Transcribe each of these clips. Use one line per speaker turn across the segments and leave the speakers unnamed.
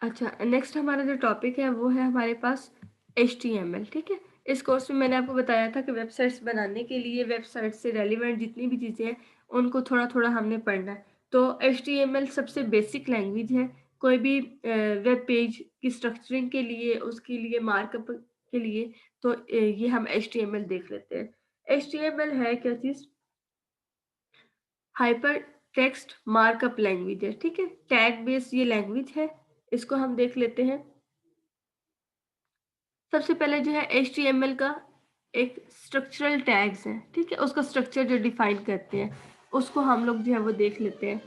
अच्छा, नेक्स्ट हमारा जो टॉपिक है वो है हमारे पास HTML, ठीक है? इस कोर्स में मैंने आपको बताया था कि वेबसाइट्स बनाने के लिए वेबसाइट से रेलेवेंट जितनी भी चीज़ें हैं उनको थोड़ा-थोड़ा हमने पढ़ना है। तो HTML सबसे बेसिक लैंग्वेज है। कोई भी वेब पेज की स्ट्रक्चरिंग के लिए, उसके लिए मार्कअप के लिए तो ये हम HTML देख लेते हैं। HTML है क्या चीज़? हाइपर टेक्स्ट मार्कअप लैंग्वेज है, ठीक है? टैग बेस्ड ये लैंग्वेज है, इसको हम देख लेते हैं। सबसे पहले जो है HTML का एक स्ट्रक्चरल टैग्स है, ठीक है? उसका स्ट्रक्चर जो डिफाइन करते हैं, उसको हम लोग जो है वो देख लेते हैं,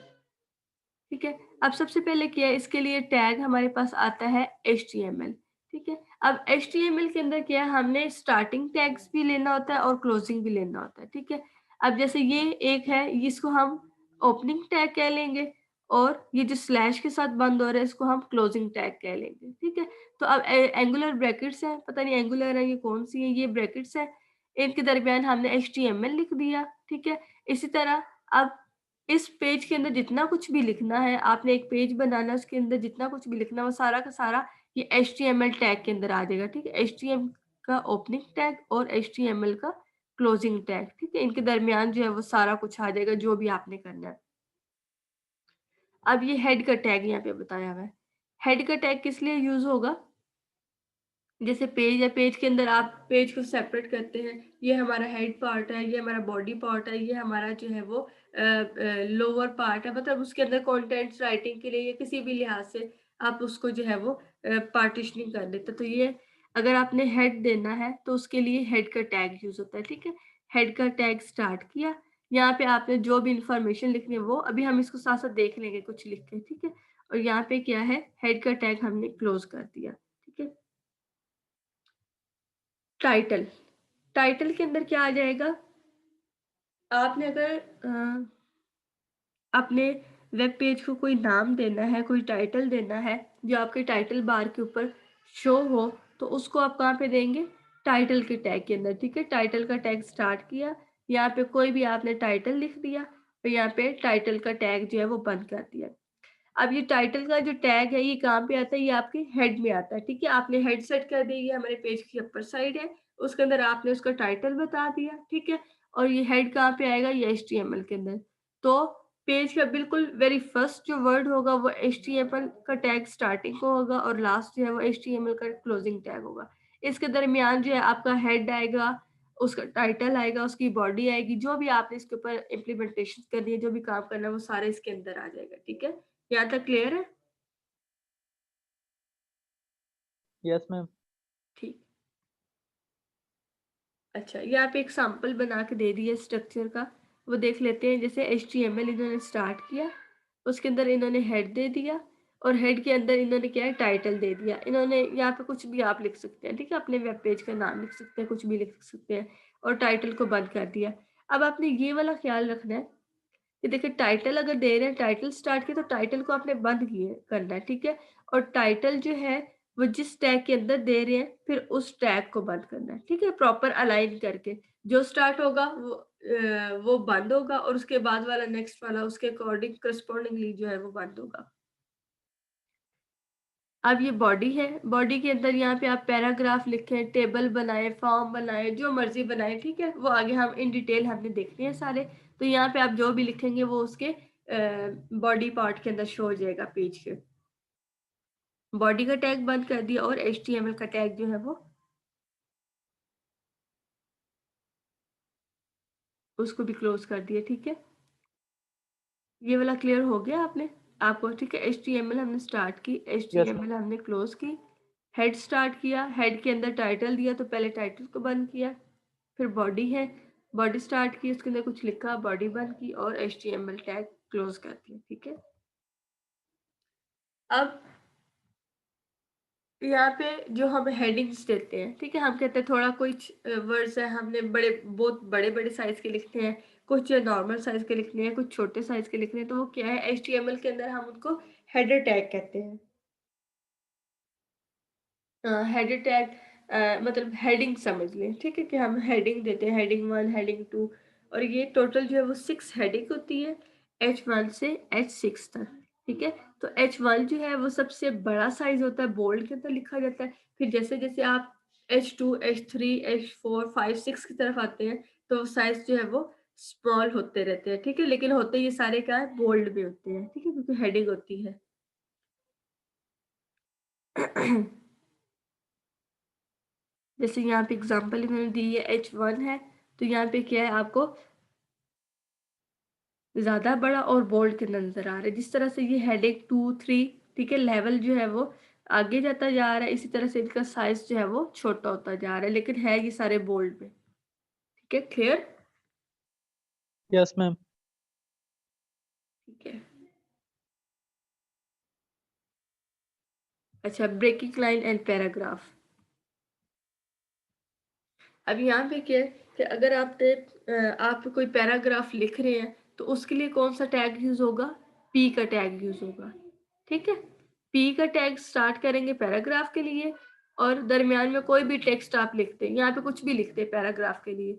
ठीक है? अब सबसे पहले क्या है, इसके लिए टैग हमारे पास आता है HTML, ठीक है? अब HTML के अंदर क्या है, हमने स्टार्टिंग टैग्स भी लेना होता है और क्लोजिंग भी लेना होता है, ठीक है? अब जैसे ये एक है, इसको हम ओपनिंग टैग कह लेंगे और ये जो स्लैश के साथ बंद हो रहा है, इसको हम क्लोजिंग टैग कह लेंगे, ठीक है? तो अब एंगुलर ब्रैकेट्स हैं, पता नहीं एंगुलर है, ये कौन सी है, ये ब्रैकेट्स हैं, इनके दरमियान हमने HTML लिख दिया, ठीक है? इसी तरह अब इस पेज के अंदर जितना कुछ भी लिखना है, आपने एक पेज बनाना है, उसके अंदर जितना कुछ भी लिखना है, वो सारा का सारा ये HTML टैग के अंदर आ जाएगा, ठीक है? HTML का ओपनिंग टैग और HTML का क्लोजिंग टैग, ठीक है? इनके दरमियान जो है वो सारा कुछ आ जाएगा, जो भी आपने करना है। अब ये हेड का टैग यहाँ पे बताया हुआ है। हेड का टैग किस लिए यूज़ होगा? जैसे पेज है, पेज के अंदर आप पेज को सेपरेट करते हैं, ये हमारा हेड पार्ट है, ये हमारा बॉडी पार्ट है, ये हमारा जो है वो लोअर पार्ट है, मतलब उसके अंदर कंटेंट्स राइटिंग के लिए या किसी भी लिहाज से आप उसको जो है वो पार्टीशनिंग कर देते हैं। तो ये अगर आपने हेड देना है तो उसके लिए हेड का टैग यूज़ होता है, ठीक है? हेड का टैग स्टार्ट किया, यहाँ पे आपने जो भी इंफॉर्मेशन लिखनी है वो अभी हम इसको साथ-साथ देख लेंगे कुछ लिख के, ठीक है? और यहाँ पे क्या है, हेड का टैग हमने क्लोज़ कर दिया, ठीक है? टाइटल, टाइटल के अंदर क्या आ जाएगा? आपने अगर अपने वेब पेज को कोई नाम देना है, कोई टाइटल देना है, जो आपके टाइटल बार के ऊपर शो हो, तो उसको आप कहाँ पे देंगे? टाइटल के टैग के अंदर, ठीक है? टाइटल का टैग स्टार्ट किया, यहाँ पे कोई भी आपने टाइटल लिख दिया और यहाँ पे टाइटल का टैग जो है वो बंद कर दिया। अब ये टाइटल का जो टैग है ये कहाँ पे आता है? ये आपके हेड में आता है, ठीक है? आपने हेड सेट कर दिया, ये हमारे पेज की अपर साइड है, उसके अंदर आपने उसका टाइटल बता दिया, ठीक है? और ये हेड कहाँ पे आएगा? ये HTML के अंदर। तो पेज का बिल्कुल वेरी फर्स्ट जो वर्ड होगा वो HTML का टैग स्टार्टिंग को होगा और लास्ट जो है वो HTML का क्लोजिंग टैग होगा। इसके दरमियान जो है आपका हेड आएगा, उसका टाइटल आएगा, उसकी बॉडी आएगी, जो भी आपने इसके ऊपर इम्प्लीमेंटेशन करनी है, जो भी काम करना है वो सारा इसके अंदर आ जाएगा, ठीक है? यहाँ तक क्लियर है?
Yes ma'am.
ठीक। अच्छा, ये आप एक सैंपल बना के दे दिए स्ट्रक्चर का, वो देख लेते हैं। जैसे HTML इन्होंने स्टार्ट किया, उसके अंदर इन्होंने हेड दे दिया और हेड के अंदर इन्होंने क्या है टाइटल दे दिया। इन्होंने यहाँ पे कुछ भी आप लिख सकते हैं, ठीक है? अपने वेब पेज का नाम लिख सकते हैं, कुछ भी लिख सकते हैं और टाइटल को बंद कर दिया। अब आपने ये वाला ख़्याल रखना है कि देखिए टाइटल अगर दे रहे हैं, टाइटल स्टार्ट किया तो टाइटल को आपने बंद किए करना है, ठीक है? और टाइटल जो है वो जिस टैग के अंदर दे रहे हैं, फिर उस टैग को बंद करना है, ठीक है? प्रॉपर अलाइन करके। जो स्टार्ट होगा वो बंद होगा और उसके बाद वाला नेक्स्ट वाला उसके अकॉर्डिंग करस्पॉन्डिंगली जो है वो बंद होगा। अब ये बॉडी है, बॉडी के अंदर यहाँ पे आप पैराग्राफ लिखें, टेबल बनाएँ, फॉर्म बनाएँ, जो मर्ज़ी बनाएँ, ठीक है? वो आगे हम इन डिटेल हमने देखने हैं सारे। तो यहाँ पे आप जो भी लिखेंगे वो उसके बॉडी पार्ट के अंदर शो हो जाएगा पेज के। बॉडी का टैग बंद कर दिया और HTML का टैग जो है वो उसको भी क्लोज़ कर दिया, ठीक है? ये वाला क्लियर हो गया आपको, ठीक है? HTML हमने स्टार्ट की,
यस मैम।
HTML हमने क्लोज़ की, हेड स्टार्ट किया, हेड के अंदर टाइटल दिया तो पहले टाइटल को बंद किया, फिर बॉडी है, बॉडी स्टार्ट की, उसके अंदर कुछ लिखा, बॉडी बंद की और HTML टैग क्लोज़ कर दिया, ठीक है? अब यहाँ पे जो हम हेडिंग्स देते हैं, ठीक है? हम कहते हैं थोड़ा कुछ वर्ड्स हैं हमने बहुत बड़े-बड़े साइज़ के लिखने हैं, कुछ नॉर्मल साइज़ के लिखने हैं, कुछ छोटे साइज़ के लिखने हैं, तो वो क्या है HTML के अंदर हम उनको हेडर टैग कहते हैं। हेडर टैग मतलब हेडिंग समझ लें, ठीक है? कि हम हेडिंग देते हैं, हेडिंग 1, हेडिंग 2 और ये टोटल जो है वो 6 हेडिंग होती है, H1 से H6 तक, ठीक है? तो H1 जो है वो सबसे बड़ा साइज होता है, बोल्ड के अंदर लिखा जाता है। फिर जैसे-जैसे आप H2, H3, H4, 5, 6 की तरफ आते हैं, तो साइज जो है वो स्मॉल होते रहते हैं, ठीक है? लेकिन होते ये सारे क्या है, बोल्ड में होते हैं, ठीक है? क्योंकि हेडिंग होती है। जैसे यहाँ पे एग्ज़ाम्पल इन्होंने दी है, H1 है, तो यहाँ पे क्या है, आपको ज़्यादा बड़ा और बोल्ड के नज़र आ रहा है। जिस तरह से ये हेडिंग 2, 3, ठीक है, लेवल जो है वो आगे जाता जा रहा है, इसी तरह से इनका साइज़ जो है वो छोटा होता जा रहा है, लेकिन है ये सारे बोल्ड में। ठीक है, क्लियर?
Yes ma'am.
ठीक है। अच्छा, ब्रेकिंग लाइन एंड पैराग्राफ। अब यहाँ पे क्या है कि अगर आप कोई पैराग्राफ लिख रहे हैं, तो उसके लिए कौन-सा टैग यूज़ होगा? पी का टैग यूज़ होगा, ठीक है? पी का टैग स्टार्ट करेंगे पैराग्राफ के लिए और दरमियान में कोई भी टेक्स्ट आप लिखते हैं, यहाँ पे कुछ भी लिखते हैं पैराग्राफ के लिए,